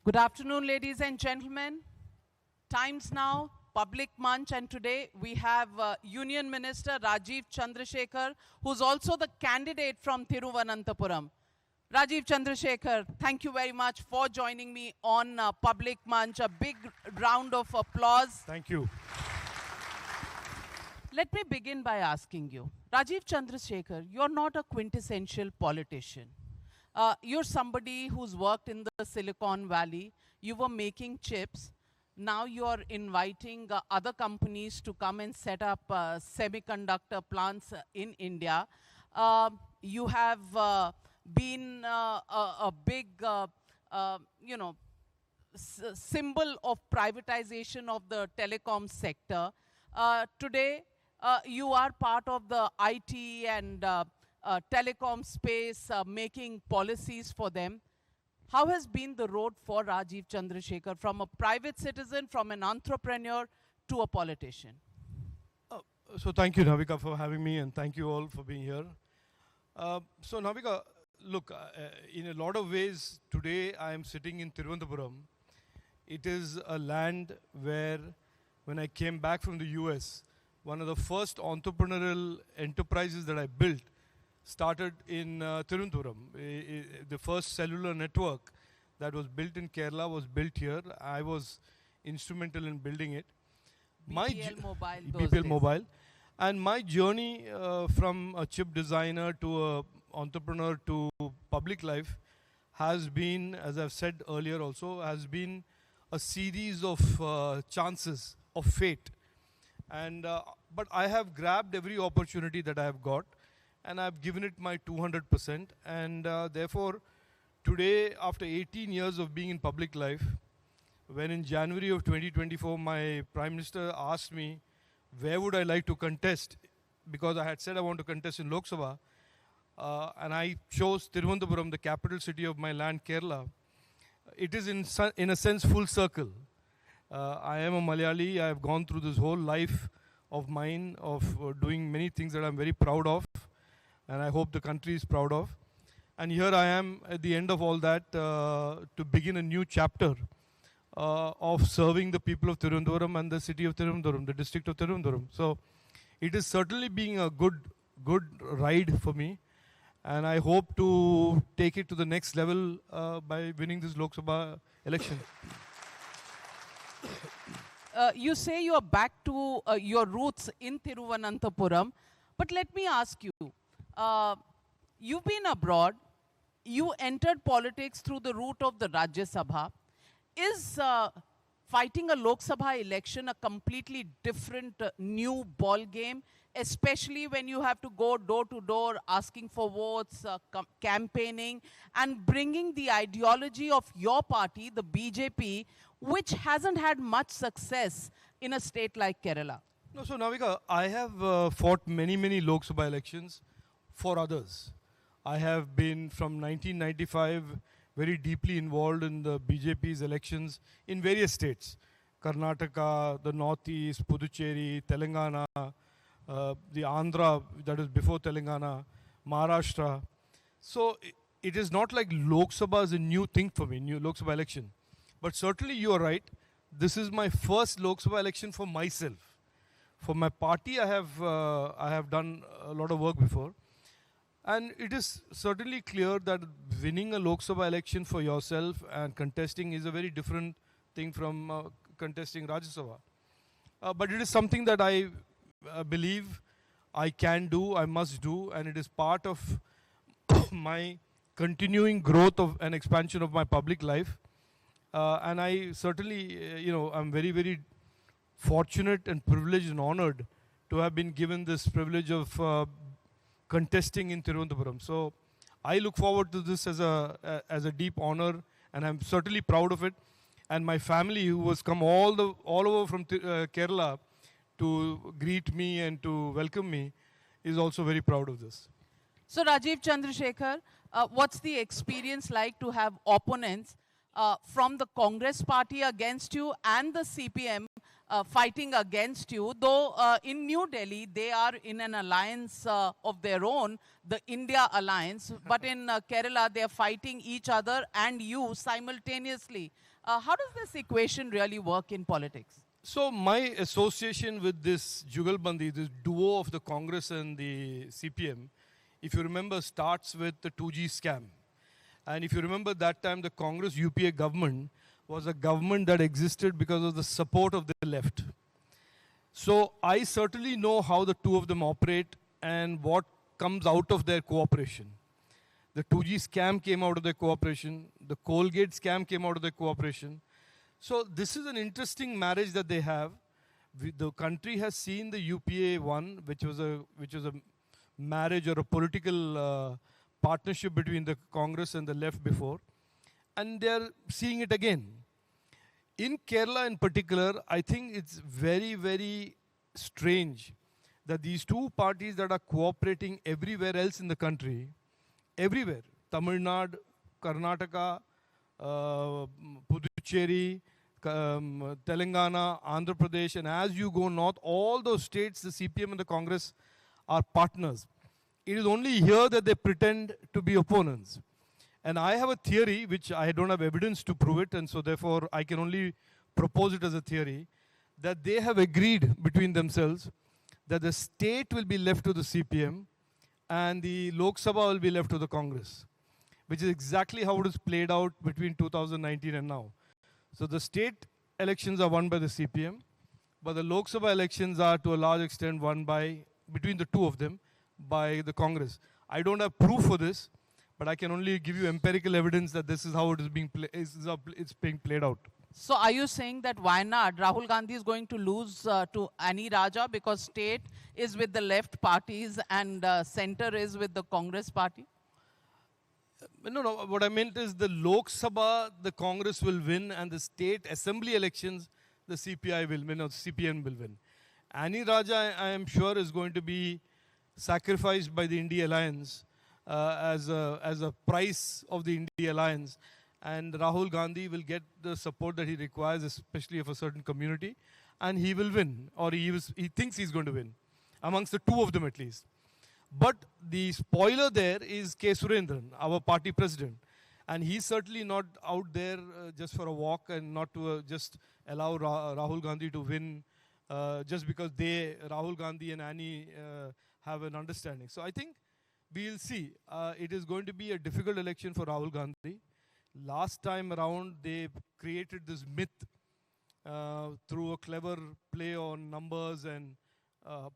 Good afternoon, ladies and gentlemen. Times now, Pubic Munch, and today we have Union Minister Rajeev Chandrasekhar, who's also the candidate from Thiruvanananhpuram. Rajeev Chandrasekhar, thank you very much for joining me on Pubic Munch. A big round of applause. Thank you. Let me begin by asking you, Rajeev Chandrasekhar, you're not a quintessential politician. You're somebody who's worked in the Silicon Valley. You were making chips. Now you're inviting other companies to come and set up semiconductor plants in India. You have been a big, symbol of privatization of the telecom sector. Today, you are part of the IT and telecom space, making policies for them. How has been the road for Rajeev Chandrasekhar from a private citizen, from an entrepreneur to a politician? So thank you, Navika, for having me, and thank you all for being here. So Navika, look, in a lot of ways, today I am sitting in Thiruvanananhpuram. It is a land where, when I came back from the US, one of the first entrepreneurial enterprises that I built started in Thiruvanananthapuram. The first cellular network that was built in Kerala was built here. I was instrumental in building it. BPL Mobile. And my journey from a chip designer to an entrepreneur to public life has been, as I've said earlier also, has been a series of chances of fate. And but I have grabbed every opportunity that I have got, and I've given it my 200%. And therefore, today, after 18 years of being in public life, when in January of 2024, my Prime Minister asked me, where would I like to contest? Because I had said I want to contest in Lok Sabha, and I chose Thiruvananthapuram, the capital city of my land, Kerala. It is in a sense full circle. I am a Malayali. I have gone through this whole life of mine of doing many things that I'm very proud of, and I hope the country is proud of. And here I am at the end of all that to begin a new chapter of serving the people of Thiruvananthapuram and the city of Thiruvananthapuram, the district of Thiruvananthapuram. So it is certainly being a good ride for me, and I hope to take it to the next level by winning this Lok Sabha election. You say you are back to your roots in Thiruvananthapuram, but let me ask you, you've been abroad, you entered politics through the route of the Rajya Sabha. Is fighting a Lok Sabha election a completely different new ball game, especially when you have to go door to door asking for votes, campaigning, and bringing the ideology of your party, the BJP, which hasn't had much success in a state like Kerala? No, so Navika, I have fought many Lok Sabha elections for others. I have been from 1995 very deeply involved in the BJP's elections in various states. Karnataka, the Northeast, Puducherry, Telangana, the Andhra, that is before Telangana, Maharashtra. So it is not like Lok Sabha is a new thing for me, new Lok Sabha election. But certainly you are right. This is my first Lok Sabha election for myself. For my party, I have done a lot of work before. And it is certainly clear that winning a Lok Sabha election for yourself and contesting is a very different thing from contesting Rajya Sabha. But it is something that I believe I can do, I must do, and it is part of my continuing growth of and expansion of my public life. And I certainly, I'm very fortunate and privileged and honored to have been given this privilege of contesting in Thiruvananthapuram. So I look forward to this as a deep honor, and I'm certainly proud of it. And my family, who has come all over from Kerala to greet me and to welcome me, is also very proud of this. So Rajeev Chandrasekhar, what's the experience like to have opponents from the Congress party against you and the CPM fighting against you, though in New Delhi they are in an alliance of their own, the India alliance, but in Kerala they are fighting each other and you simultaneously. How does this equation really work in politics? So my association with this Jugalbandi, this duo of the Congress and the CPM, if you remember, starts with the 2G scam. And if you remember that time, the Congress UPA government was a government that existed because of the support of the left. So I certainly know how the two of them operate and what comes out of their cooperation. The 2G scam came out of their cooperation. The Colgate scam came out of their cooperation. So this is an interesting marriage that they have. The country has seen the UPA one, which was a marriage or a political partnership between the Congress and the left before, and they're seeing it again. In Kerala in particular, I think it's very, very strange that these two parties that are cooperating everywhere else in the country, everywhere, Tamil Nadu, Karnataka, Puducherry, Telangana, Andhra Pradesh, and as you go north, all those states, the CPM and the Congress are partners. It is only here that they pretend to be opponents. And I have a theory, which I don't have evidence to prove it, and so therefore I can only propose it as a theory, that they have agreed between themselves that the state will be left to the CPM and the Lok Sabha will be left to the Congress, which is exactly how it is played out between 2019 and now. So the state elections are won by the CPM, but the Lok Sabha elections are to a large extent won by, between the two of them, by the Congress. I don't have proof for this, but I can only give you empirical evidence that this is how it is being it's being played out. So are you saying that Wayanad, Rahul Gandhi is going to lose to Ani Raja because state is with the left parties and center is with the Congress party? No, what I meant is the Lok Sabha, the Congress will win, and the state assembly elections, the CPI will win, or CPM will win. Ani Raja, I am sure, is going to be sacrificed by the India Alliance as a price of the India Alliance. And Rahul Gandhi will get the support that he requires, especially of a certain community, and he will win, or he thinks he's going to win, amongst the two of them at least. But the spoiler there is K. Surendran, our party president. And he's certainly not out there just for a walk and not to just allow Rahul Gandhi to win just because Rahul Gandhi and Annie have an understanding. So I think we'll see. It is going to be a difficult election for Rahul Gandhi. Last time around, they created this myth through a clever play on numbers and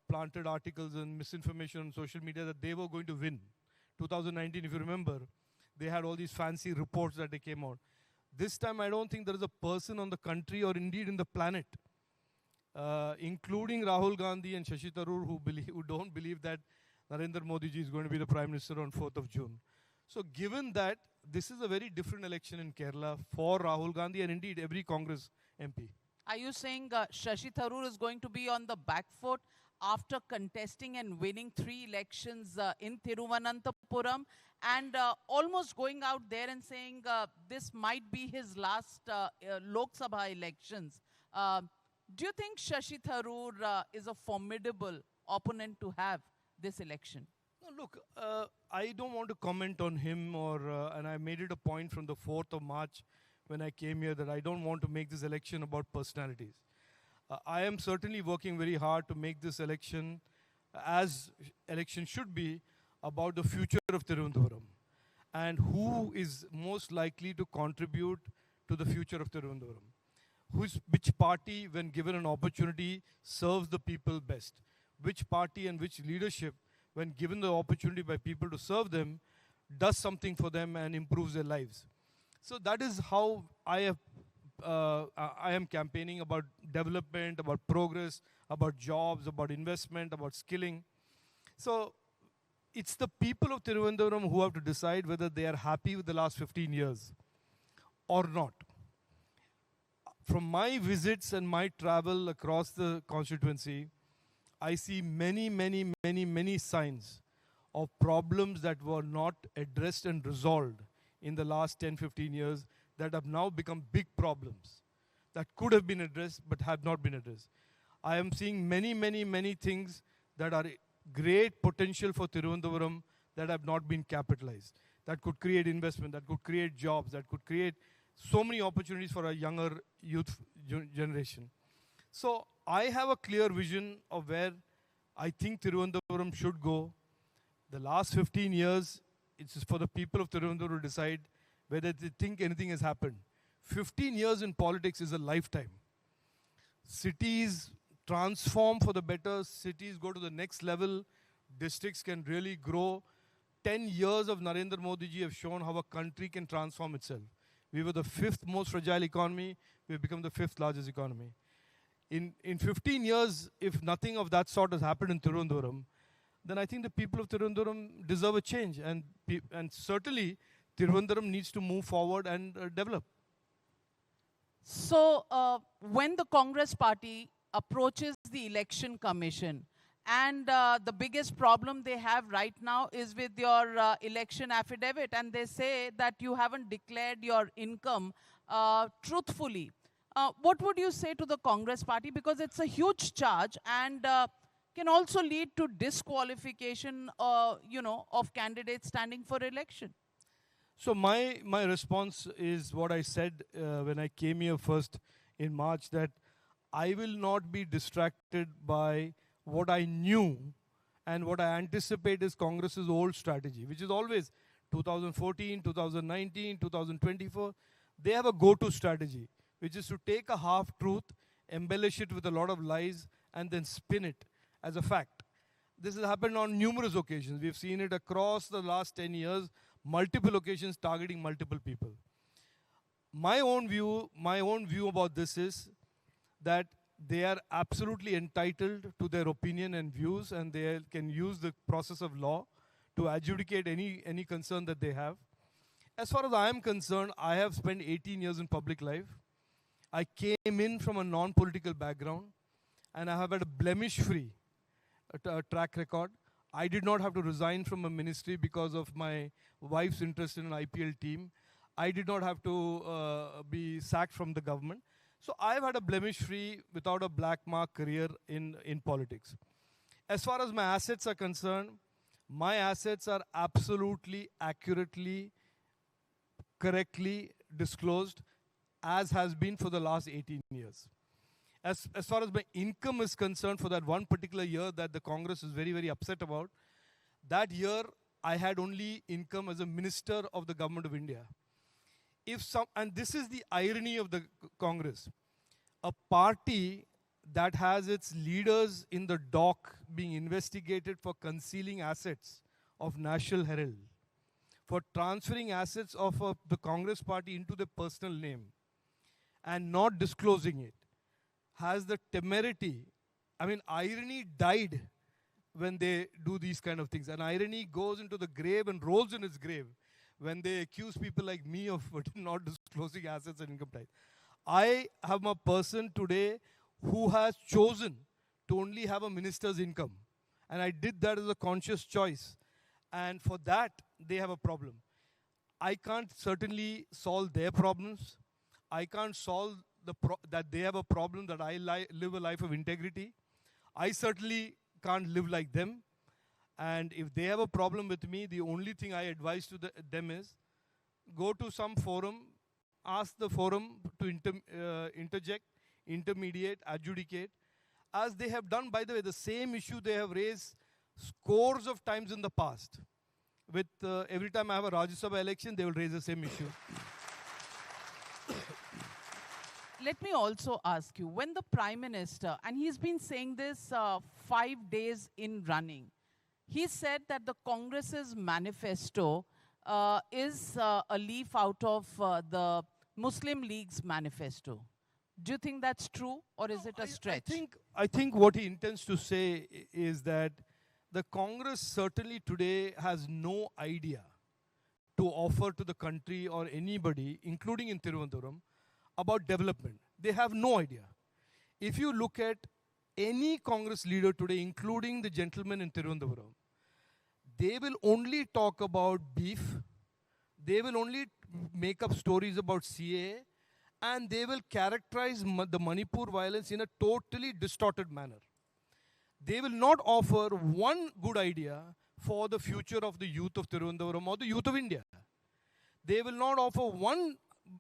planted articles and misinformation on social media that they were going to win. 2019, if you remember, they had all these fancy reports that they came out. This time, I don't think there is a person on the country or indeed in the planet, including Rahul Gandhi and Shashi Tharoor, who don't believe that Narendra Modi ji is going to be the Prime Minister on 4th of June. So given that, this is a very different election in Kerala for Rahul Gandhi and indeed every Congress MP. Are you saying Shashi Tharoor is going to be on the back foot after contesting and winning 3 elections in Thiruvanananhpuram and almost going out there and saying this might be his last Lok Sabha elections? Do you think Shashi Tharoor is a formidable opponent to have this election? No, look, I don't want to comment on him, and I made it a point from the 4th of March when I came here that I don't want to make this election about personalities. I am certainly working very hard to make this election, as election should be, about the future of Thiruvanananthapuram and who is most likely to contribute to the future of Thiruvanananthapuram. Which party, when given an opportunity, serves the people best? Which party and which leadership, when given the opportunity by people to serve them, does something for them and improves their lives? So that is how I am campaigning about development, about progress, about jobs, about investment, about skilling. So it's the people of Thiruvananthapuram who have to decide whether they are happy with the last 15 years or not. From my visits and my travel across the constituency, I see many signs of problems that were not addressed and resolved in the last 10, 15 years that have now become big problems that could have been addressed but have not been addressed. I am seeing many things that are great potential for Thiruvananthapuram that have not been capitalized, that could create investment, that could create jobs, that could create so many opportunities for a younger youth generation. So I have a clear vision of where I think Thiruvananthapuram should go. The last 15 years, it's for the people of Thiruvananthapuram to decide whether they think anything has happened. 15 years in politics is a lifetime. Cities transform for the better, cities go to the next level, districts can really grow. 10 years of Narendra Modi ji have shown how a country can transform itself. We were the 5th most fragile economy, we've become the 5th largest economy. In 15 years, if nothing of that sort has happened in Thiruvananthapuram, then I think the people of Thiruvananthapuram deserve a change. And certainly, Thiruvananthapuram needs to move forward and develop. So, when the Congress party approaches the election commission, and the biggest problem they have right now is with your election affidavit, and they say that you haven't declared your income truthfully. What would you say to the Congress party? Because it's a huge charge and can also lead to disqualification, of candidates standing for election. So my response is what I said when I came here first in March, that I will not be distracted by what I knew and what I anticipate is Congress's old strategy, which is always 2014, 2019, 2024. They have a go-to strategy, which is to take a half-truth, embellish it with a lot of lies, and then spin it as a fact. This has happened on numerous occasions. We've seen it across the last 10 years, multiple occasions targeting multiple people. My own view about this is that they are absolutely entitled to their opinion and views, and they can use the process of law to adjudicate any concern that they have. As far as I am concerned, I have spent 18 years in public life. I came in from a non-political background, and I have had a blemish-free track record. I did not have to resign from a ministry because of my wife's interest in an IPL team. I did not have to be sacked from the government. So I've had a blemish-free, without a black mark career in politics. As far as my assets are concerned, my assets are absolutely, accurately, correctly disclosed, as has been for the last 18 years. As far as my income is concerned, for that one particular year that the Congress is very, very upset about, that year I had only income as a minister of the government of India. And this is the irony of the Congress, a party that has its leaders in the dock being investigated for concealing assets of National Herald, for transferring assets of the Congress party into their personal name and not disclosing it, has the temerity. I mean, irony died when they do these kind of things. And irony goes into the grave and rolls in its grave when they accuse people like me of not disclosing assets and income tax. I am a person today who has chosen to only have a minister's income. And I did that as a conscious choice. And for that, they have a problem. I can't certainly solve their problems. I can't solve that they have a problem that I live a life of integrity. I certainly can't live like them. And if they have a problem with me, the only thing I advise to them is go to some forum, ask the forum to interject, intermediate, adjudicate, as they have done, by the way, the same issue they have raised scores of times in the past. With every time I have a Rajya Sabha election, they will raise the same issue. Let me also ask you, when the Prime Minister, and he's been saying this 5 days in running, he said that the Congress's manifesto is a leaf out of the Muslim League's manifesto. Do you think that's true, or is it a stretch? I think what he intends to say is that the Congress certainly today has no idea to offer to the country or anybody, including in Thiruvananthapuram, about development. They have no idea. If you look at any Congress leader today, including the gentleman in Thiruvananthapuram, they will only talk about beef, they will only make up stories about CAA, and they will characterize the Manipur violence in a totally distorted manner. They will not offer one good idea for the future of the youth of Thiruvananthapuram or the youth of India. They will not offer one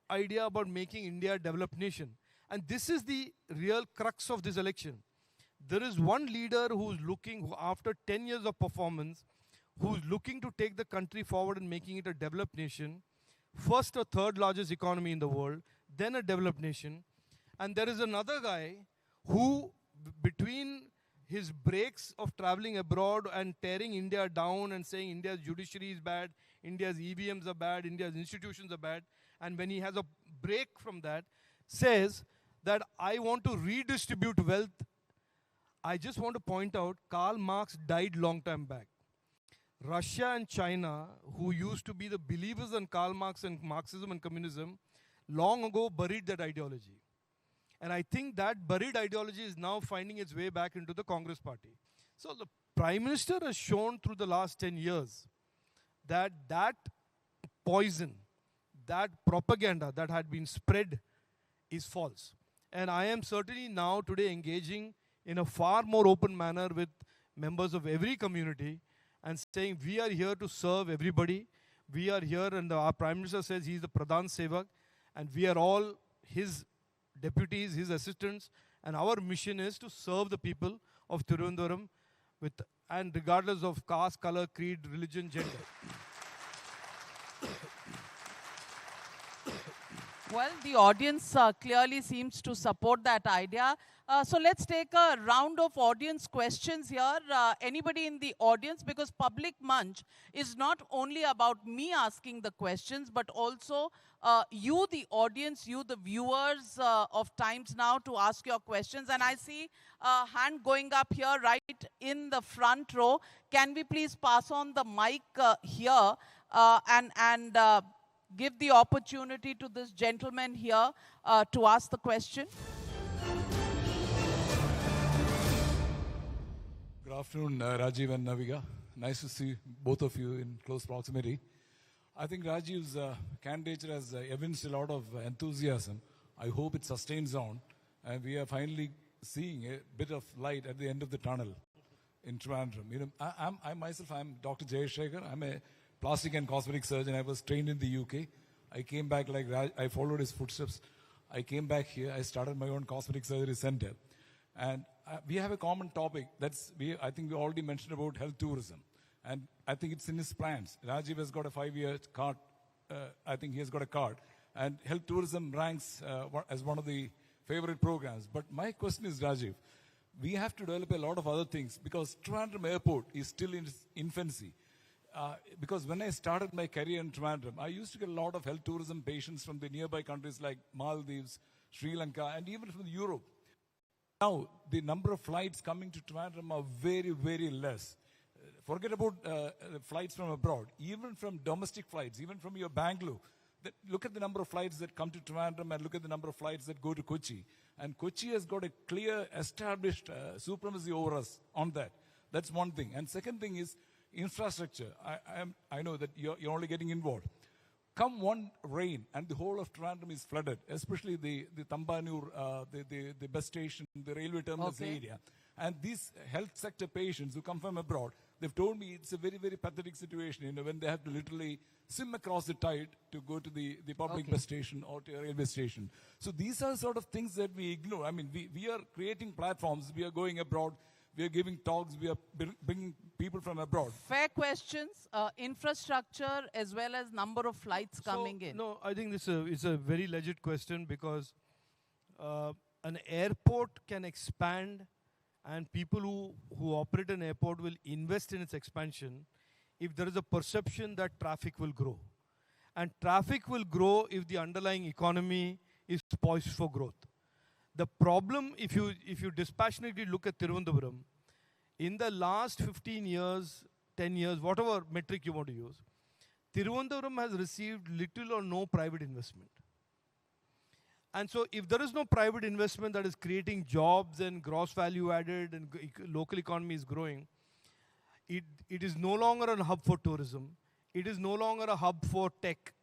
idea about making India a developed nation. And this is the real crux of this election. There is one leader who's looking, who after 10 years of performance, who's looking to take the country forward and making it a developed nation. First a third largest economy in the world, then a developed nation. And there is another guy who, between his breaks of traveling abroad and tearing India down and saying India's judiciary is bad, India's EVMs are bad, India's institutions are bad, and when he has a break from that, says that I want to redistribute wealth. I just want to point out, Karl Marx died long time back. Russia and China, who used to be the believers in Karl Marx and Marxism and communism, long ago buried that ideology. And I think that buried ideology is now finding its way back into the Congress party. So the Prime Minister has shown through the last 10 years that that poison, that propaganda that had been spread is false. And I am certainly now today engaging in a far more open manner with members of every community and saying we are here to serve everybody. We are here, and our Prime Minister says he is the Pradhan Sevak, and we are all his deputies, his assistants, and our mission is to serve the people of Thiruvanananthapuram and regardless of caste, color, creed, religion, gender. Well, the audience clearly seems to support that idea. So let's take a round of audience questions here. Anybody in the audience, because Pubic Munch is not only about me asking the questions, but also you, the audience, you, the viewers of Times Now, to ask your questions. And I see a hand going up here right in the front row. Can we please pass on the mic here and give the opportunity to this gentleman here to ask the question? Good afternoon, Rajeev and Navika. Nice to see both of you in close proximity. I think Rajeev's candidature has evinced a lot of enthusiasm. I hope it sustains on, and we are finally seeing a bit of light at the end of the tunnel in Trivandrum. You know, I myself, I'm Dr. Jayashekhar. I'm a plastic and cosmetic surgeon. I was trained in the UK. I came back I followed his footsteps. I came back here. I started my own cosmetic surgery center. And we have a common topic. I think we already mentioned about health tourism. And I think it's in his plans. Rajiv has got a 5-year card. I think he has got a card. And health tourism ranks as one of the favorite programs. But my question is, Rajiv, we have to develop a lot of other things because Trivandrum Airport is still in its infancy. Because when I started my career in Trivandrum, I used to get a lot of health tourism patients from the nearby countries like Maldives, Sri Lanka, and even from Europe. Now, the number of flights coming to Trivandrum are very, very less. Forget about flights from abroad. Even from domestic flights, even from your Bangalore, look at the number of flights that come to Trivandrum and look at the number of flights that go to Kochi. And Kochi has got a clear, established supremacy over us on that. That's one thing. And second thing is infrastructure. I know that you're only getting involved. Come one rain and the whole of Trivandrum is flooded, especially the Tambanur, the bus station, the railway terminus area. And these health sector patients who come from abroad, they've told me it's a very, very pathetic situation, you know, when they have to literally swim across the tide to go to the public bus station or to a railway station. So these are sort of things that we ignore. I mean, we are creating platforms, we are going abroad, we are giving talks, we are bringing people from abroad. Fair questions, infrastructure as well as number of flights coming in. No, I think this is a very legit question because an airport can expand and people who operate an airport will invest in its expansion if there is a perception that traffic will grow. And traffic will grow if the underlying economy is poised for growth. The problem, if you dispassionately look at Thiruvanananthapuram, in the last 15 years, 10 years, whatever metric you want to use, Thiruvanananthapuram has received little or no private investment. And so if there is no private investment that is creating jobs and gross value added and local economy is growing, it is no longer a hub for tourism. It is no longer a hub for tech.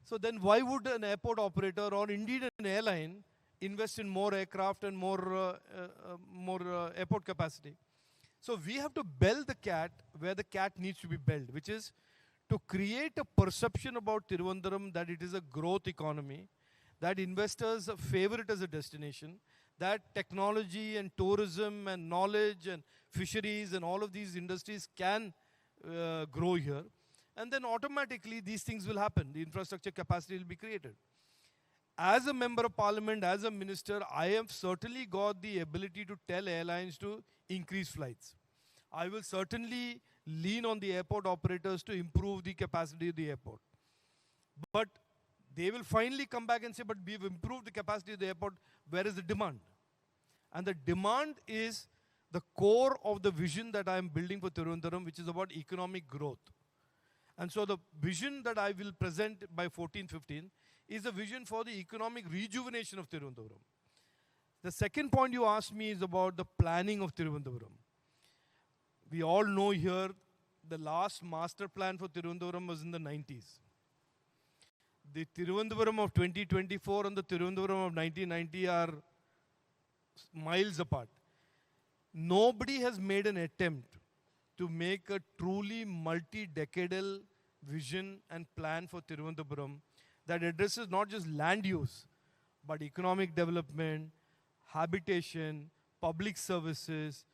So then why would an airport operator or indeed an airline invest in more aircraft and more airport capacity? So we have to bell the cat where the cat needs to be belled, which is to create a perception about Thiruvananthapuram that it is a growth economy, that investors favor it as a destination, that technology and tourism and knowledge and fisheries and all of these industries can grow here. And then automatically these things will happen. The infrastructure capacity will be created. As a member of parliament, as a minister, I have certainly got the ability to tell airlines to increase flights. I will certainly lean on the airport operators to improve the capacity of the airport. But they will finally come back and say, but we've improved the capacity of the airport, where is the demand? And the demand is the core of the vision that I am building for Thiruvananthapuram, which is about economic growth. And so the vision that I will present by 14-15 is a vision for the economic rejuvenation of Thiruvananthapuram. The second point you asked me is about the planning of Thiruvananthapuram. We all know here the last master plan for Thiruvananthapuram was in the 90s. The Thiruvananthapuram of 2024 and the Thiruvananthapuram of 1990 are miles apart. Nobody has made an attempt to make a truly multi-decadal vision and plan for Thiruvananthapuram that addresses not just land use, but economic development, habitation, public services,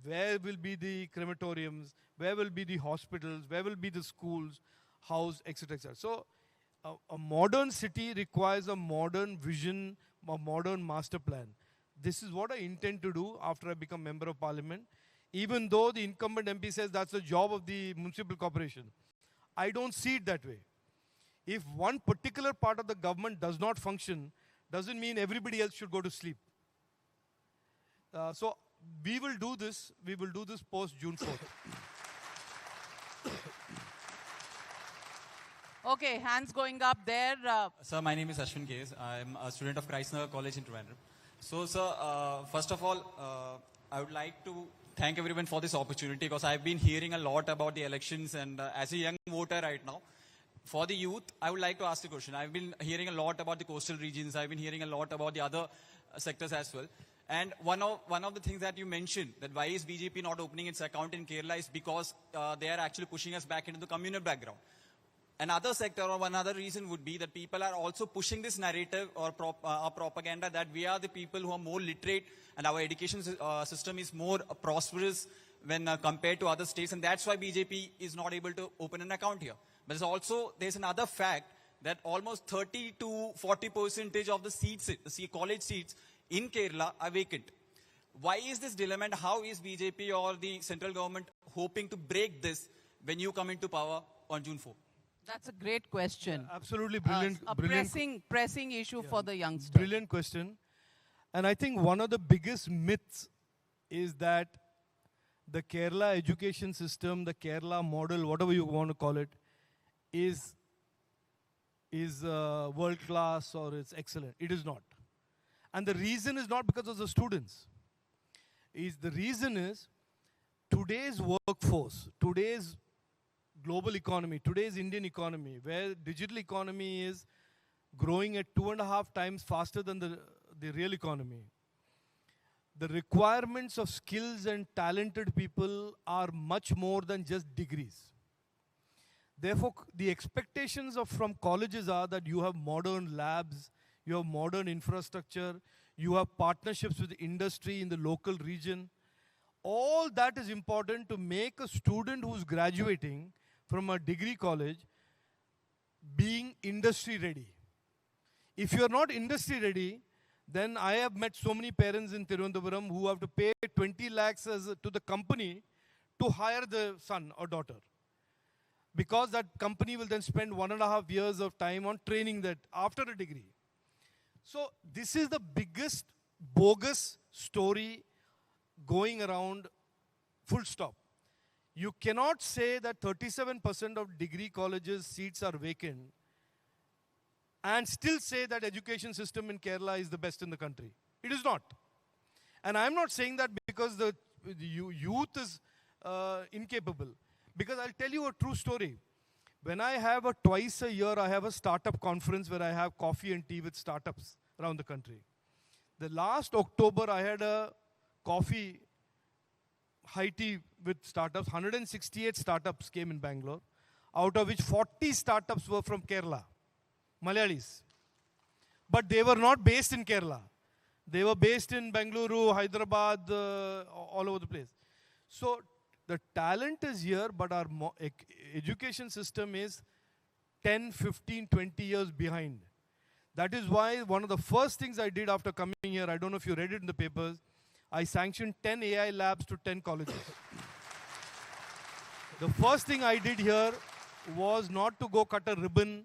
where will be the crematoriums, where will be the hospitals, where will be the schools, house, etc., etc. So a modern city requires a modern vision, a modern master plan. This is what I intend to do after I become member of parliament, even though the incumbent MP says that's the job of the municipal corporation. I don't see it that way. If one particular part of the government does not function, doesn't mean everybody else should go to sleep. So we will do this post June 4th. Okay, hands going up there. Sir, my name is Ashwin Gaze. I'm a student of Christnagar College in Trivandrum. So, sir, first of all, I would like to thank everyone for this opportunity because I've been hearing a lot about the elections and as a young voter right now, for the youth, I would like to ask a question. I've been hearing a lot about the coastal regions. I've been hearing a lot about the other sectors as well. And one of the things that you mentioned, that why is BJP not opening its account in Kerala is because they are actually pushing us back into the communal background. Another sector or another reason would be that people are also pushing this narrative or propaganda that we are the people who are more literate and our education system is more prosperous when compared to other states, and that's why BJP is not able to open an account here. But there's another fact that almost 30 to 40% of the seats, college seats in Kerala are vacant. Why is this dilemma and how is BJP or the central government hoping to break this when you come into power on June 4? That's a great question. Absolutely brilliant. A pressing issue for the youngsters. Brilliant question. And I think one of the biggest myths is that the Kerala education system, the Kerala model, whatever you want to call it, is world class or it's excellent. It is not. And the reason is not because of the students. The reason is today's workforce, today's global economy, today's Indian economy, where digital economy is growing at 2.5 times faster than the real economy. The requirements of skills and talented people are much more than just degrees. Therefore, the expectations from colleges are that you have modern labs, you have modern infrastructure, you have partnerships with industry in the local region. All that is important to make a student who's graduating from a degree college being industry ready. If you're not industry ready, then I have met so many parents in Thiruvananthapuram who have to pay 20 lakhs to the company to hire the son or daughter. Because that company will then spend 1.5 years of time on training that after a degree. So this is the biggest bogus story going around, full stop. You cannot say that 37% of degree colleges seats are vacant and still say that education system in Kerala is the best in the country. It is not. And I'm not saying that because the youth is incapable. Because I'll tell you a true story. When I have twice a year, I have a startup conference where I have coffee and tea with startups around the country. The last October, I had a coffee, high tea with startups. 168 startups came in Bangalore. out of which 40 startups were from Kerala, Malayalis. But they were not based in Kerala. They were based in Bengaluru, Hyderabad, all over the place. So the talent is here, but our education system is 10, 15, 20 years behind. That is why one of the first things I did after coming here, I don't know if you read it in the papers, I sanctioned 10 AI labs to 10 colleges. The first thing I did here was not to go cut a ribbon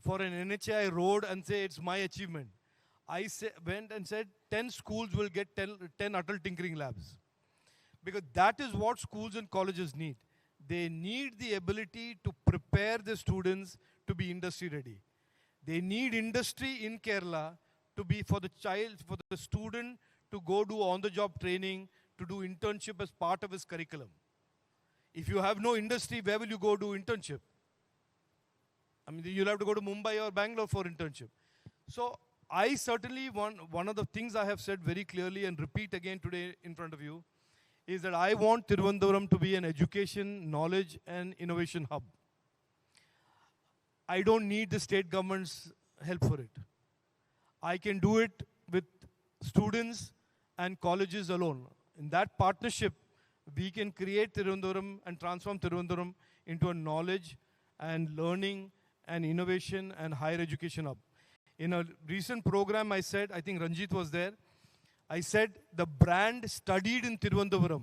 for an NHI road and say it's my achievement. I went and said 10 schools will get 10 Atal Tinkering Labs. Because that is what schools and colleges need. They need the ability to prepare the students to be industry ready. They need industry in Kerala to be for the child, for the student to go do on-the-job training, to do internship as part of his curriculum. If you have no industry, where will you go do internship? I mean, you'll have to go to Mumbai or Bangalore for internship. So I certainly one of the things I have said very clearly and repeat again today in front of you is that I want Thiruvanananthapuram to be an education, knowledge and innovation hub. I don't need the state government's help for it. I can do it with students and colleges alone. In that partnership, we can create Thiruvananthapuram and transform Thiruvananthapuram into a knowledge and learning and innovation and higher education hub. In a recent program, I said, I think Ranjit was there, I said the brand studied in Thiruvananthapuram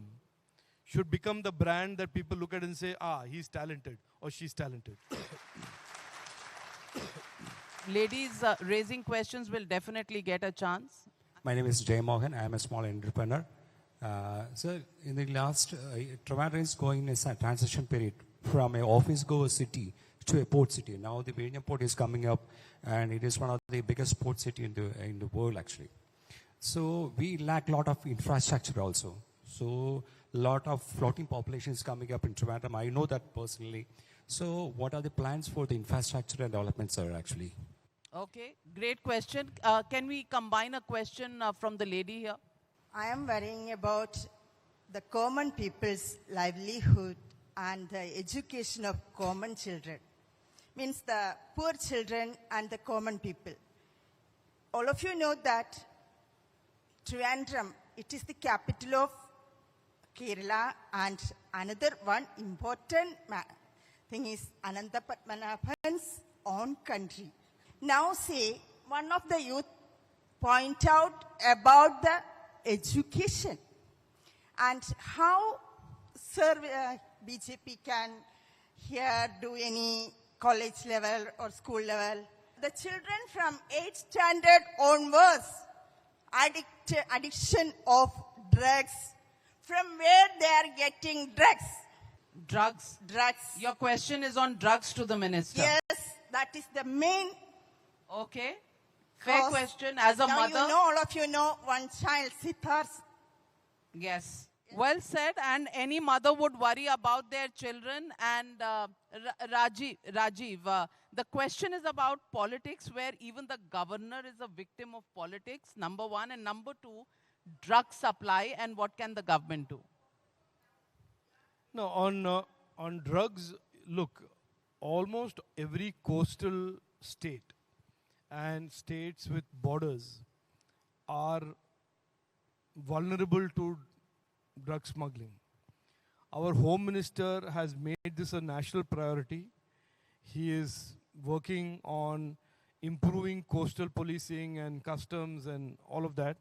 should become the brand that people look at and say, he's talented or she's talented. Ladies raising questions will definitely get a chance. My name is Jay Mohan. I am a small entrepreneur. Sir, in the last, Trivandrum is going in a transition period from an office-goer city to a port city. Now the Vizhinjam port is coming up, and it is one of the biggest port city in the world, actually. So we lack a lot of infrastructure also. So a lot of floating population is coming up in Trivandrum. I know that personally. So what are the plans for the infrastructure and development, sir, actually? Okay, great question. Can we combine a question from the lady here? I am worrying about the common people's livelihood and the education of common children. Means the poor children and the common people. All of you know that Trivandrum, it is the capital of Kerala, and another one important thing is Anantapadmanabhan's own country. Now say, one of the youth point out about the education and how BJP can here do any college level or school level. The children from 8th standard onwards, addiction of drugs. From where they are getting drugs? Drugs. Drugs. Your question is on drugs to the minister. Yes, that is the main. Okay. Fair question. As a mother. You know, all of you know one child, Siddharth. Yes. Well said. And any mother would worry about their children. And Rajeev, the question is about politics, where even the governor is a victim of politics, number one. And number two, drug supply, and what can the government do? No, on drugs, look, almost every coastal state and states with borders are vulnerable to drug smuggling. Our Home Minister has made this a national priority. He is working on improving coastal policing and customs and all of that.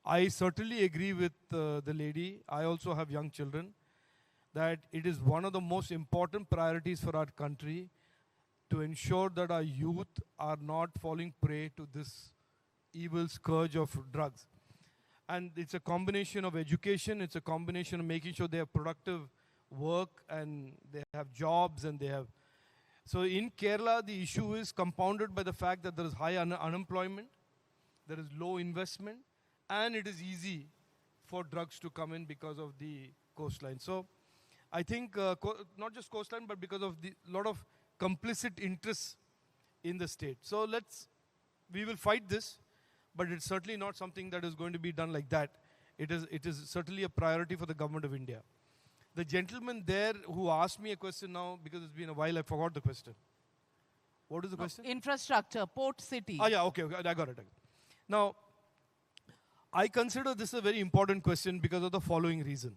I certainly agree with the lady. I also have young children, that it is one of the most important priorities for our country to ensure that our youth are not falling prey to this evil scourge of drugs. And it's a combination of education, it's a combination of making sure they have productive work and they have jobs and they have... So in Kerala, the issue is compounded by the fact that there is high unemployment, there is low investment, and it is easy for drugs to come in because of the coastline. So I think not just coastline, but because of the lot of complicit interests in the state. So we will fight this, but it's certainly not something that is going to be done like that. It is certainly a priority for the government of India. The gentleman there who asked me a question now, because it's been a while, I forgot the question. What is the question? Infrastructure, port city. Oh, yeah, okay, I got it. Now, I consider this a very important question because of the following reason.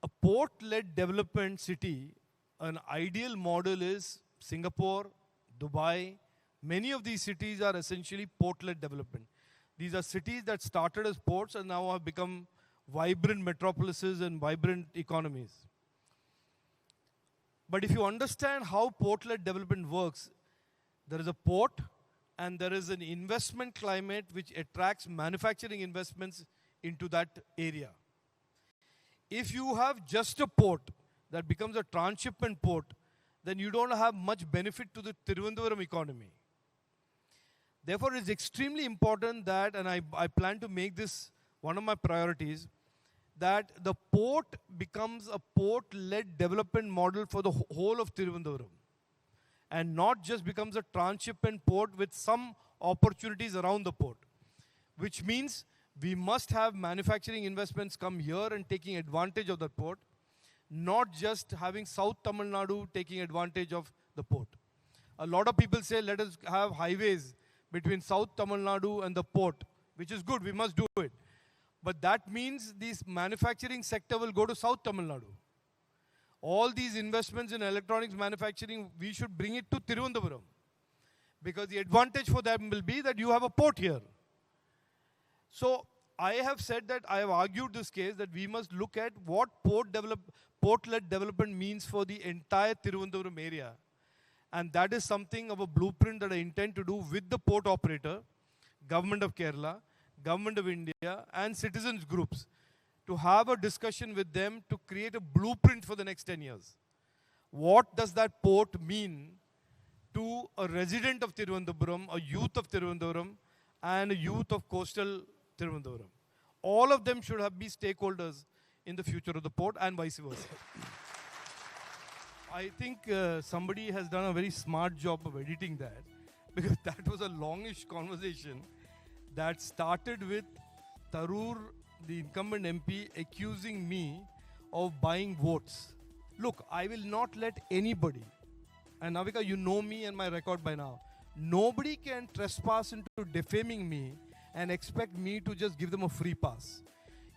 A port-led development city, an ideal model is Singapore, Dubai. Many of these cities are essentially port-led development. These are cities that started as ports and now have become vibrant metropolises and vibrant economies. But if you understand how port-led development works, there is a port and there is an investment climate which attracts manufacturing investments into that area. If you have just a port that becomes a transshipment port, then you don't have much benefit to the Thiruvanananthapuram economy. Therefore, it's extremely important that, and I plan to make this one of my priorities, that the port becomes a port-led development model for the whole of Thiruvanananthapuram, and not just becomes a transshipment port with some opportunities around the port, which means we must have manufacturing investments come here and taking advantage of the port, not just having South Tamil Nadu taking advantage of the port. A lot of people say, let us have highways between South Tamil Nadu and the port, which is good, we must do it. But that means this manufacturing sector will go to South Tamil Nadu. All these investments in electronics manufacturing, we should bring it to Thiruvanananthapuram. Because the advantage for them will be that you have a port here. So I have said that, I have argued this case that we must look at what port-led development means for the entire Thiruvananthapuram area. And that is something of a blueprint that I intend to do with the port operator, Government of Kerala, Government of India, and citizens groups, to have a discussion with them to create a blueprint for the next 10 years. What does that port mean to a resident of Thiruvananthapuram, a youth of Thiruvananthapuram, and a youth of coastal Thiruvananthapuram? All of them should be stakeholders in the future of the port and vice versa. I think somebody has done a very smart job of editing that, because that was a longish conversation that started with Tharoor, the incumbent MP, accusing me of buying votes. Look, I will not let anybody, and Navika, you know me and my record by now, nobody can trespass into defaming me and expect me to just give them a free pass.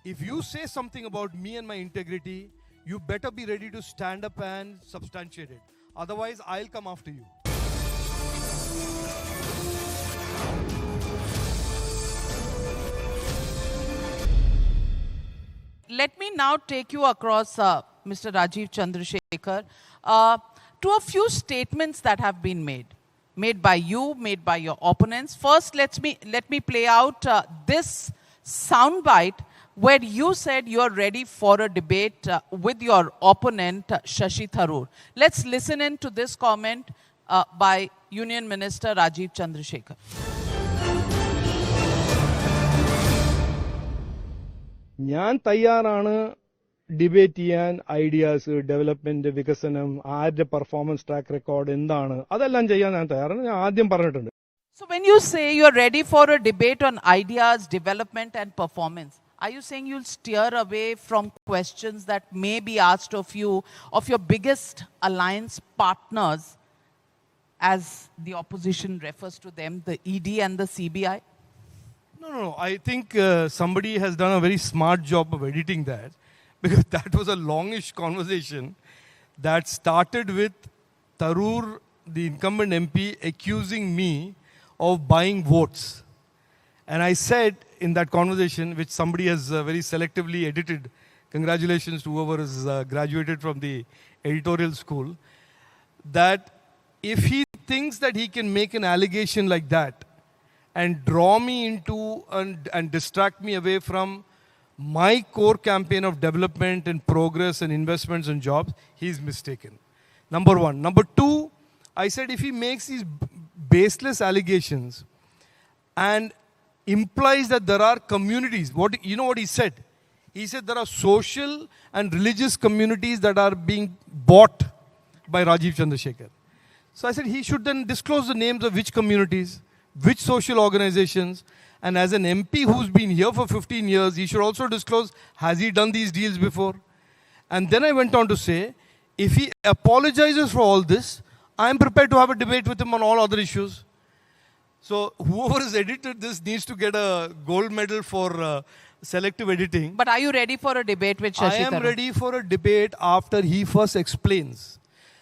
If you say something about me and my integrity, you better be ready to stand up and substantiate it. Otherwise, I'll come after you. Let me now take you across, Mr. Rajeev Chandrasekhar, to a few statements that have been made by you, made by your opponents. First, let me play out this soundbite where you said you're ready for a debate with your opponent, Shashi Tharoor. Let's listen in to this comment by Union Minister Rajeev Chandrasekhar. ഞാൻ തയ്യാറാണ് debate ചെയ്യാൻ ideas, development, വികസനം, ആരുടെ performance track record എന്താണ്, അതെല്ലാം ചെയ്യാൻ ഞാൻ തയ്യാറാണ്. ഞാൻ ആദ്യം പറഞ്ഞിട്ടുണ്ട്. So when you say you're ready for a debate on ideas, development and performance, are you saying you'll steer away from questions that may be asked of you, of your biggest alliance partners, as the opposition refers to them, the ED and the CBI? No. I think somebody has done a very smart job of editing that, because that was a longish conversation that started with Tharoor, the incumbent MP, accusing me of buying votes. And I said in that conversation, which somebody has very selectively edited, congratulations to whoever has graduated from the editorial school, that if he thinks that he can make an allegation like that and draw me into and distract me away from my core campaign of development and progress and investments and jobs, he's mistaken. Number one. Number two, I said if he makes these baseless allegations and implies that there are communities, you know what he said? He said there are social and religious communities that are being bought by Rajeev Chandrasekhar. So I said he should then disclose the names of which communities, which social organizations, and as an MP who's been here for 15 years, he should also disclose, has he done these deals before? And then I went on to say, if he apologizes for all this, I'm prepared to have a debate with him on all other issues. So whoever has edited this needs to get a gold medal for selective editing. But are you ready for a debate with Shashi I am Tharoor? ready for a debate after he first explains.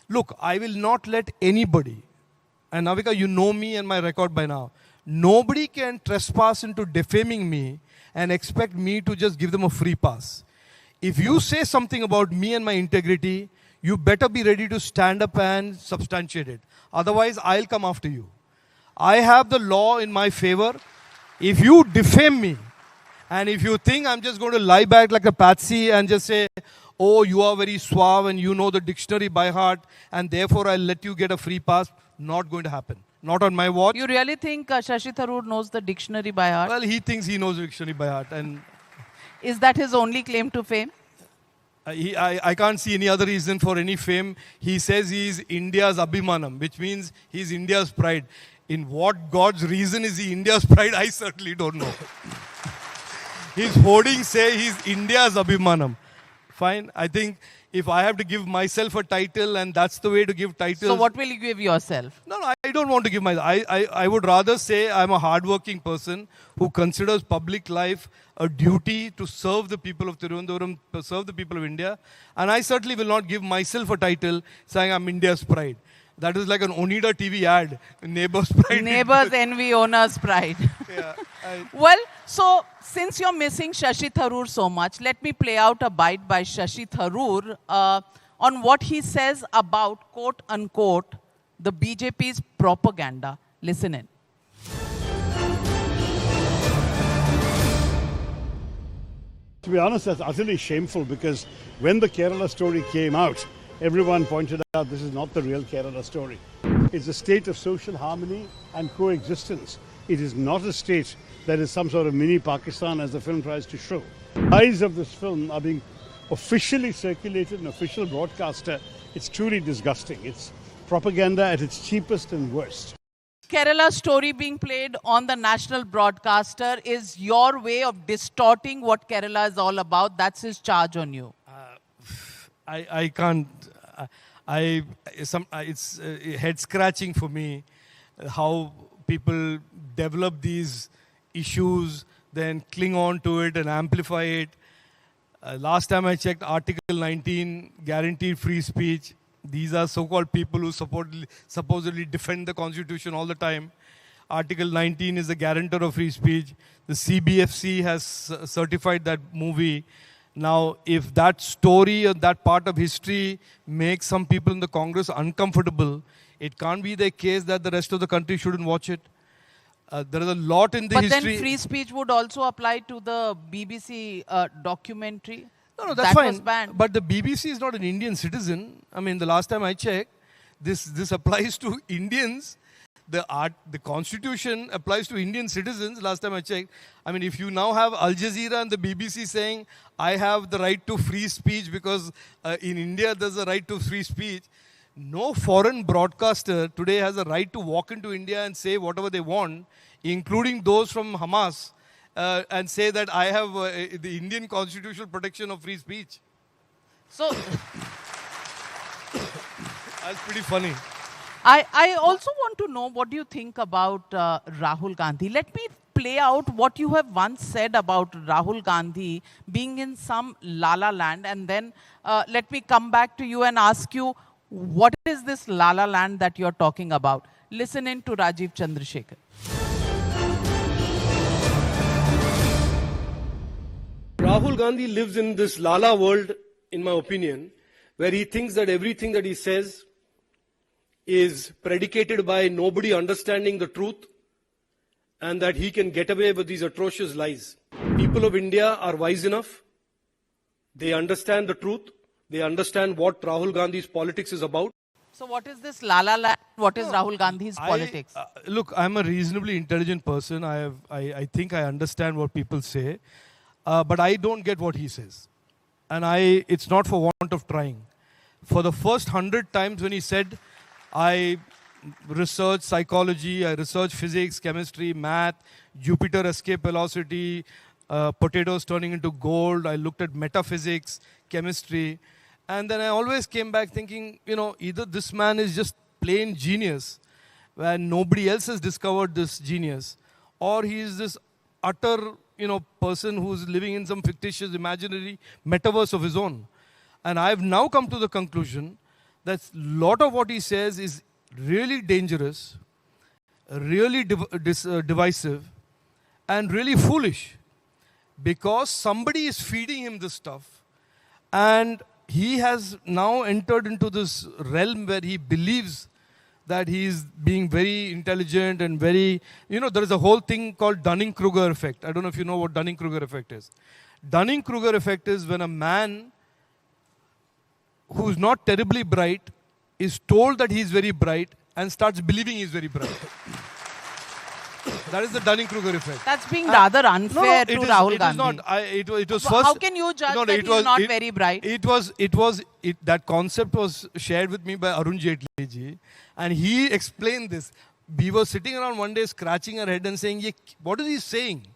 Look, I will not let anybody, and Navika, you know me and my record by now, nobody can trespass into defaming me and expect me to just give them a free pass. If you say something about me and my integrity, you better be ready to stand up and substantiate it. Otherwise, I'll come after you. I have the law in my favor. If you defame me, and if you think I'm just going to lie back like a patsy and just say, oh, you are very suave and you know the dictionary by heart, and therefore I'll let you get a free pass, not going to happen. Not on my watch. You really think Shashi Tharoor knows the dictionary by heart? Well, he thinks he knows the dictionary by heart. And Is that his only claim to fame? I can't see any other reason for any fame. He says he's India's Abhimanam, which means he's India's pride. In what God's reason is he India's pride, I certainly don't know. His hoardings say he's India's Abhimanam. Fine. I think if I have to give myself a title and that's the way to give titles. So what will you give yourself? No, I don't want to give myself. I would rather say I'm a hardworking person who considers public life a duty to serve the people of Thiruvanananthapuram, to serve the people of India. And I certainly will not give myself a title saying I'm India's pride. That is like an Onida TV ad, Neighbor's Pride. Neighbors envy, owners pride. Yeah, Well, so since you're missing Shashi Tharoor so much, let me play out a bite by Shashi Tharoor on what he says about, quote unquote, the BJP's propaganda. Listen in. To be honest, that's utterly shameful because when the Kerala story came out, everyone pointed out this is not the real Kerala story. It's a state of social harmony and coexistence. It is not a state that is some sort of mini Pakistan as the film tries to show. Eyes of this film are being officially circulated in official broadcaster. It's truly disgusting. It's propaganda at its cheapest and worst. Kerala story being played on the national broadcaster is your way of distorting what Kerala is all about. That's his charge on you. I can't. It's head scratching for me how people develop these issues, then cling on to it and amplify it. Last time I checked, Article 19 guaranteed free speech. These are so-called people who supposedly defend the Constitution all the time. Article 19 is the guarantor of free speech. The CBFC has certified that movie. Now, if that story or that part of history makes some people in the Congress uncomfortable, it can't be the case that the rest of the country shouldn't watch it. There is a lot in the history. But then free speech would also apply to the BBC documentary. No, that's that fine. Was banned. But the BBC is not an Indian citizen. I mean, the last time I checked, this applies to Indians. The Constitution applies to Indian citizens, last time I checked. I mean, if you now have Al Jazeera and the BBC saying, I have the right to free speech because in India there's a right to free speech, no foreign broadcaster today has a right to walk into India and say whatever they want, including those from Hamas, and say that I have the Indian constitutional protection of free speech. So That's pretty funny. I also want to know what do you think about Rahul Gandhi. Let me play out what you have once said about Rahul Gandhi being in some la-la land, and then let me come back to you and ask you, what is this la-la land that you're talking about? Listen in to Rajeev Chandrasekhar. Rahul Gandhi lives in this lala world, in my opinion, where he thinks that everything that he says is predicated by nobody understanding the truth and that he can get away with these atrocious lies. People of India are wise enough. They understand the truth. They understand what Rahul Gandhi's politics is about. So what is this la-la land? What is Rahul Gandhi's politics? Look, I'm a reasonably intelligent person. I think I understand what people say. But I don't get what he says. And it's not for want of trying. For the first 100 times when he said, I researched psychology, I researched physics, chemistry, math, Jupiter escape velocity, potatoes turning into gold, I looked at metaphysics, chemistry. And then I always came back thinking, either this man is just plain genius, where nobody else has discovered this genius, or he is this utter, person who's living in some fictitious imaginary metaverse of his own. And I've now come to the conclusion that a lot of what he says is really dangerous, really divisive, and really foolish, because somebody is feeding him this stuff, and he has now entered into this realm where he believes that he is being very intelligent and very, there is a whole thing called Dunning-Krueger effect. I don't know if you know what Dunning-Krueger effect is. Dunning-Krueger effect is when a man who is not terribly bright is told that he is very bright and starts believing he is very bright. That is the Dunning-Krueger effect. That's being rather unfair to Rahul Gandhi. It was first. How can you judge that he's not very bright? That concept was shared with me by Arun Jaitley ji, and he explained this. We were sitting around one day scratching our head and saying, what is he saying?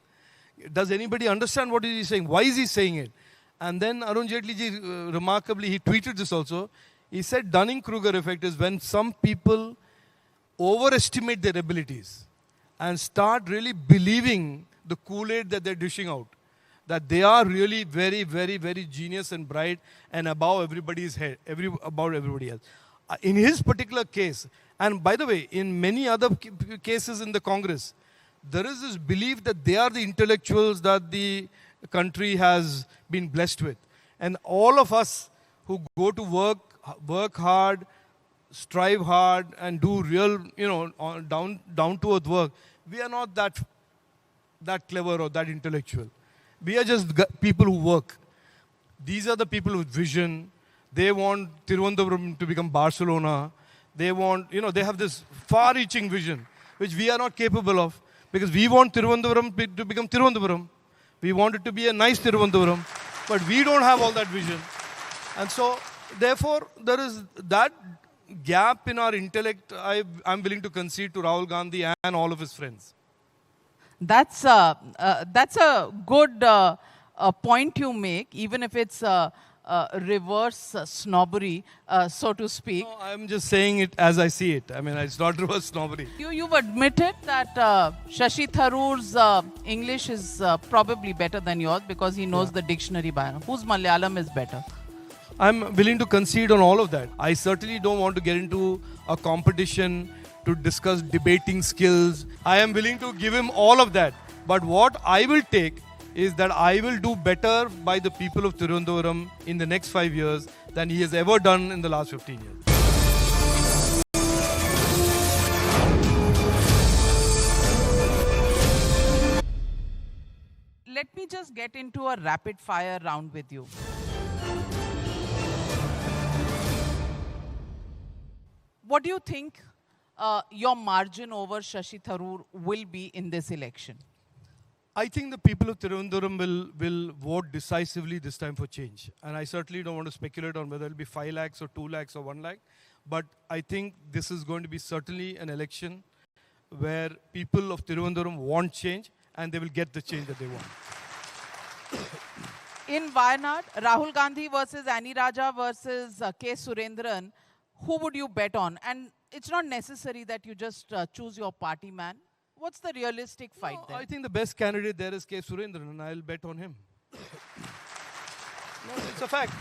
Does anybody understand what is he saying? Why is he saying it? And then Arun Jaitley ji, remarkably, he tweeted this also. He said Dunning-Krueger effect is when some people overestimate their abilities and start really believing the Kool-Aid that they're dishing out. That they are really very, very, very genius and bright and above everybody's head, above everybody else. In his particular case, and by the way, in many other cases in the Congress, there is this belief that they are the intellectuals that the country has been blessed with. And all of us who go to work hard, strive hard, and do real, down-to-earth work, we are not that clever or that intellectual. We are just people who work. These are the people with vision. They want Thiruvanananhpuram to become Barcelona. They want, they have this far-reaching vision, which we are not capable of, because we want Thiruvanananhpuram to become Thiruvanananhpuram. We want it to be a nice Thiruvanananhpuram, but we don't have all that vision. And so, therefore, there is that gap in our intellect. I'm willing to concede to Rahul Gandhi and all of his friends. That's a good point you make, even if it's reverse snobbery, so to speak. No, I'm just saying it as I see it. I mean, it's not reverse snobbery. You've admitted that Shashi Tharoor's English is probably better than yours because he knows the dictionary by now. Whose Malayalam is better? I'm willing to concede on all of that. I certainly don't want to get into a competition to discuss debating skills. I am willing to give him all of that. But what I will take is that I will do better by the people of Thiruvanananthapuram in the next 5 years than he has ever done in the last 15 years. Let me just get into a rapid fire round with you. What do you think your margin over Shashi Tharoor will be in this election? I think the people of Thiruvananthapuram will vote decisively this time for change. And I certainly don't want to speculate on whether it will be 5 lakhs or 2 lakhs or 1 lakh. But I think this is going to be certainly an election where people of Thiruvananthapuram want change and they will get the change that they want. In Wayanad, Rahul Gandhi versus Annie Raja versus K. Surendran, who would you bet on? And it's not necessary that you just choose your party man. What's the realistic fight there? I think the best candidate there is K. Surendran, and I'll bet on him. No, it's a fact.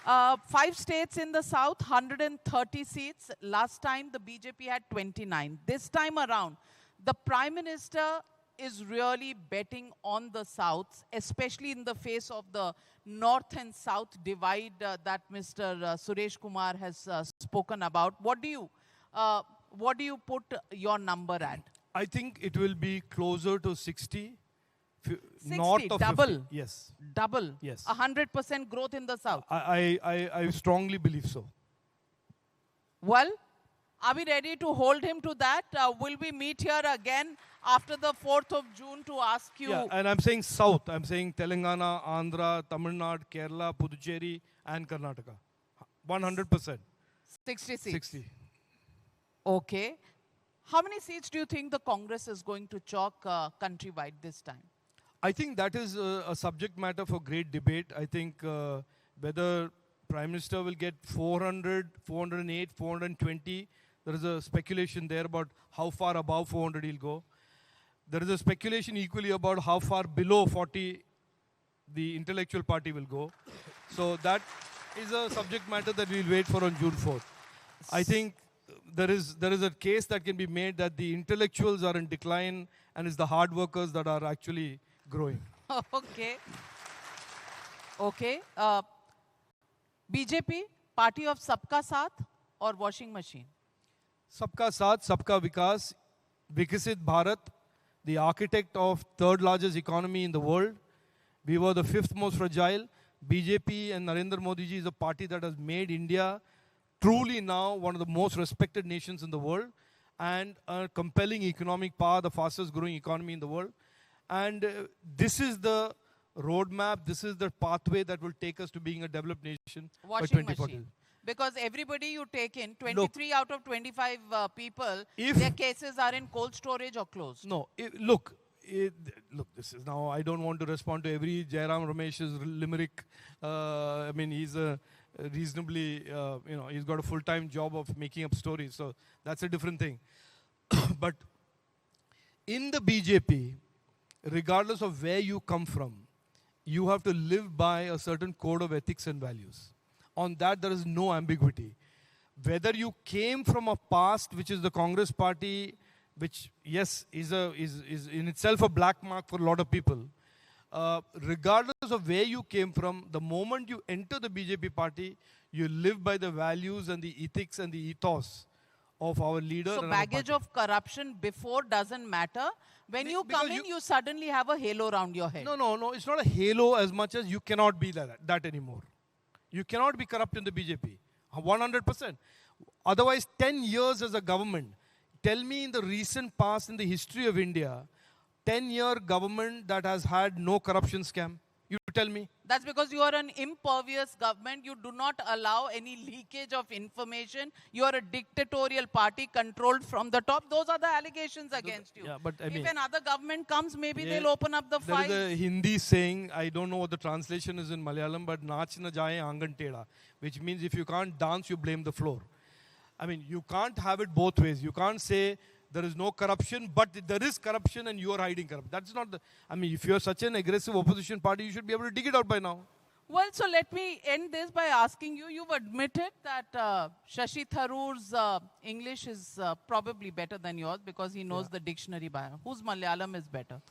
5 states in the south, 130 seats. Last time the BJP had 29. This time around, the Prime Minister is really betting on the south, especially in the face of the north and south divide that Mr. Suresh Kumar has spoken about. What do you put your number at? I think it will be closer to 60. 60, north of double. 50. Yes. Double. Yes. 100% growth in the south. I strongly believe so. Well, are we ready to hold him to that? Will we meet here again after the 4th of June to ask you? Yeah, and I'm saying south. I'm saying Telangana, Andhra, Tamil Nadu, Kerala, Puducherry, and Karnataka. 100%. 60 seats. 60. Okay. How many seats do you think the Congress is going to chalk countrywide this time? I think that is a subject matter for great debate. I think Whether Prime Minister will get 400, 408, 420, there is a speculation there about how far above 400 he'll go. There is a speculation equally about how far below 40 the intellectual party will go. So that is a subject matter that we'll wait for on June 4th. I think there is a case that can be made that the intellectuals are in decline and it's the hard workers that are actually growing. Okay. Okay. BJP, party of Sabka Saath or washing machine? Sabka Saath, Sabka Vikas, Vikasit Bharat, the architect of third largest economy in the world. We were the fifth most fragile. BJP and Narendra Modi ji is a party that has made India truly now one of the most respected nations in the world and a compelling economic power, the fastest growing economy in the world. And this is the roadmap, this is the pathway that will take us to being a developed nation by Washing 2040. machine. Because everybody you take in, 23 out of 25 people, If- their cases are in cold storage or closed. No, look, this is now, I don't want to respond to every Jairam Ramesh's limerick. I mean, he's a reasonably, he's got a full-time job of making up stories. So that's a different thing. But in the BJP, regardless of where you come from, you have to live by a certain code of ethics and values. On that, there is no ambiguity. Whether you came from a past, which is the Congress party, which, yes, is in itself a black mark for a lot of people, regardless of where you came from, the moment you enter the BJP party, you live by the values and the ethics and the ethos of our leader. So and our baggage party. of corruption before doesn't matter. When you come in, you suddenly have a halo around your head. No, it's not a halo as much as you cannot be that anymore. You cannot be corrupt in the BJP, 100%. Otherwise, 10 years as a government, tell me in the recent past, in the history of India, 10-year government that has had no corruption scam. You tell me. That's because you are an impervious government. You do not allow any leakage of information. You are a dictatorial party controlled from the top. Those are the allegations against you. Yeah, but I mean, if another government comes, maybe they'll open up the files. There is a Hindi saying, I don't know what the translation is in Malayalam, but Nach na jaye angan teda, which means if you can't dance, you blame the floor. I mean, you can't have it both ways. You can't say there is no corruption, but there is corruption and you are hiding corruption. That's not the, I mean, if you are such an aggressive opposition party, you should be able to dig it out by now. Well, so let me end this by asking you, you've admitted that Shashi Tharoor's English is probably better than yours because he knows the dictionary by heart. Whose Malayalam is better?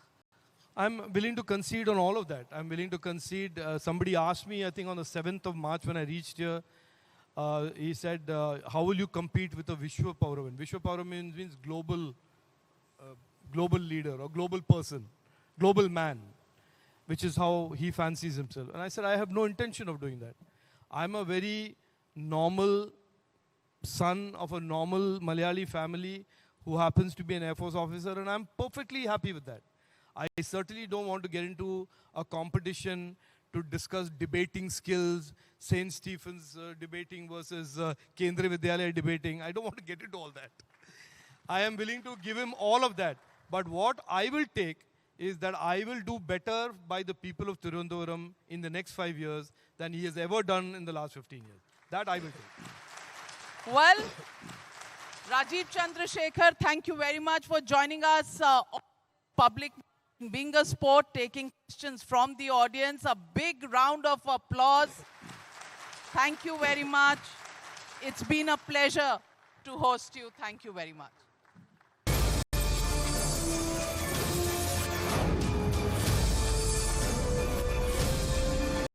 I'm willing to concede on all of that. I'm willing to concede. Somebody asked me, I think on the 7th of March when I reached here, he said, how will you compete with a Vishwa Pauravan? Vishwa Pauravan means global leader or global person, global man, which is how he fancies himself. And I said, I have no intention of doing that. I'm a very normal son of a normal Malayali family who happens to be an Air Force officer, and I'm perfectly happy with that. I certainly don't want to get into a competition to discuss debating skills, St. Stephen's debating versus Kendriya Vidyalaya debating. I don't want to get into all that. I am willing to give him all of that. But what I will take is that I will do better by the people of Thiruvanananthapuram in the next 5 years than he has ever done in the last 15 years. That I will take. Well, Rajeev Chandrasekhar, thank you very much for joining us. Public being a sport, taking questions from the audience. A big round of applause. Thank you very much. It's been a pleasure to host you. Thank you very much.